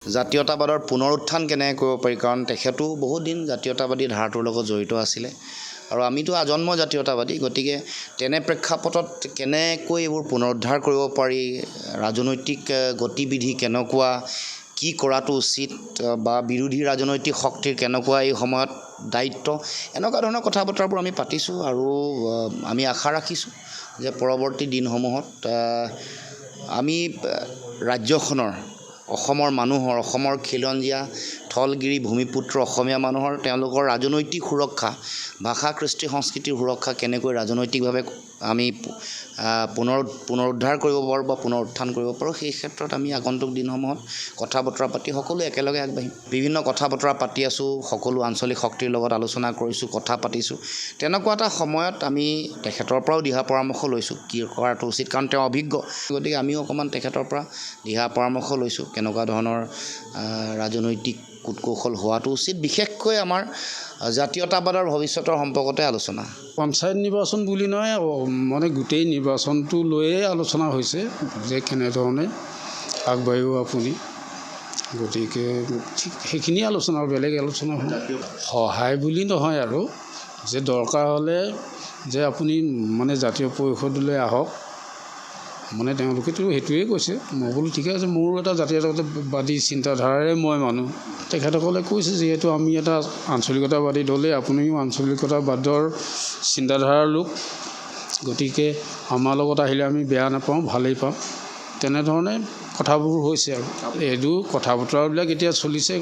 জাতীয়তাবাদৰ পুনৰুত্থান কেনেকৈ কৰিব পাৰি, কাৰণ তেখেতো বহুত দিন জাতীয়তাবাদী ধাৰাটোৰ লগত জড়িত আছিলে আৰু আমিতো আজন্ম জাতীয়তাবাদী। গতিকে তেনে প্ৰেক্ষাপটত কেনেকৈ এইবোৰ পুনৰুদ্ধাৰ কৰিব পাৰি, ৰাজনৈতিক গতিবিধি কেনেকুৱা, কি কৰাটো উচিত বা বিৰোধী ৰাজনৈতিক শক্তিৰ কেনেকুৱা এই সময়ত দায়িত্ব, এনেকুৱা ধৰণৰ কথা বতৰাবোৰ আমি পাতিছোঁ আৰু আমি আশা ৰাখিছোঁ যে পৰৱৰ্তী দিনসমূহত আমি ৰাজ্যখনৰ, অসমৰ মানুহৰ, অসমৰ খিলঞ্জীয়া থলগিৰি ভূমিপুত্ৰ অসমীয়া মানুহৰ তেওঁলোকৰ ৰাজনৈতিক সুৰক্ষা, ভাষা কৃষ্টি সংস্কৃতিৰ সুৰক্ষা কেনেকৈ ৰাজনৈতিকভাৱে আমি পুনৰুদ্ধাৰ কৰিব পাৰোঁ বা পুনৰুত্থান কৰিব পাৰোঁ, সেই ক্ষেত্ৰত আমি আগন্তুক দিনসমূহত কথা বতৰা পাতি সকলোৱে একেলগে আগবাঢ়িম। বিভিন্ন কথা বতৰা পাতি আছোঁ, সকলো আঞ্চলিক শক্তিৰ লগত আলোচনা কৰিছোঁ, কথা পাতিছোঁ। তেনেকুৱা এটা সময়ত আমি তেখেতৰ পৰাও দিহা পৰামৰ্শ লৈছোঁ কি কৰাটো উচিত, কাৰণ তেওঁ অভিজ্ঞ। গতিকে আমিও অকণমান তেখেতৰ পৰা দিহা পৰামৰ্শ লৈছোঁ কেনেকুৱা ধৰণৰ ৰাজনৈতিক কূটকৌশল হোৱাটো উচিত, বিশেষকৈ আমাৰ জাতীয়তাবাদৰ ভৱিষ্যতৰ সম্পৰ্কতে আলোচনা। পঞ্চায়ত নিৰ্বাচন বুলি নহয়, মানে গোটেই নিৰ্বাচনটো লৈয়ে আলোচনা হৈছে যে কেনেধৰণে আগবাঢ়িব আপুনি। গতিকে ঠিক সেইখিনি আলোচনা, বেলেগ আলোচনা সহায় বুলি নহয় আৰু যে দৰকাৰ হ'লে যে আপুনি মানে জাতীয় পৰিষদলৈ আহক, মানে তেওঁলোকেতো সেইটোৱে কৈছে। মই বোলো ঠিকে আছে, মোৰো এটা জাতীয়তাবাদী চিন্তাধাৰাৰে মই মানুহ। তেখেতসকলে কৈছে যিহেতু আমি এটা আঞ্চলিকতাবাদী দলে, আপুনিও আঞ্চলিকতাবাদৰ চিন্তাধাৰাৰ লোক, গতিকে আমাৰ লগত আহিলে আমি বেয়া নাপাওঁ, ভালেই পাম। তেনেধৰণে কথাবোৰ হৈছে আৰু এইটো কথা বতৰাবিলাক এতিয়া চলিছে।